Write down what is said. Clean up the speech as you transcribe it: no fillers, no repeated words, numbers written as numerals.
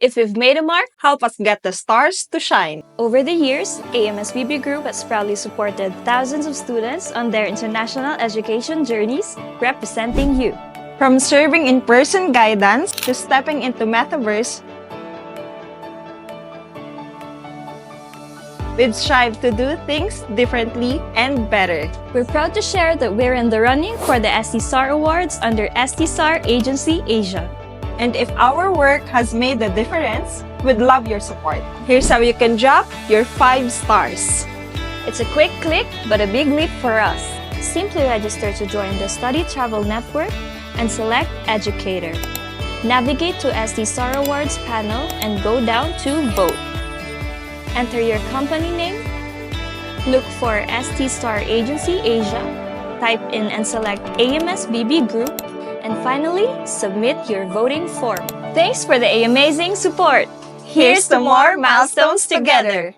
If we've made a mark, Help us get the stars to shine. over the years, AMSBB Group has proudly supported thousands of students on their international education journeys, representing you. From serving in-person guidance to stepping into metaverse, we strive to do things differently and better. We're proud to share that we're in the running for the SD Star Awards under SD Star Agency Asia. And if our work has made a difference, we'd love your support. Here's how you can drop your 5 stars. It's a quick click, but a big leap for us. Simply register to join the StudyTravel Network and select Educator. Navigate to SD Star Awards panel and go down to Vote. Enter your company name, look for SD Star Agency Asia, type in and select AMSBB Group, and finally, submit your voting form. Thanks for the AMSzing support! Here's to more milestones together!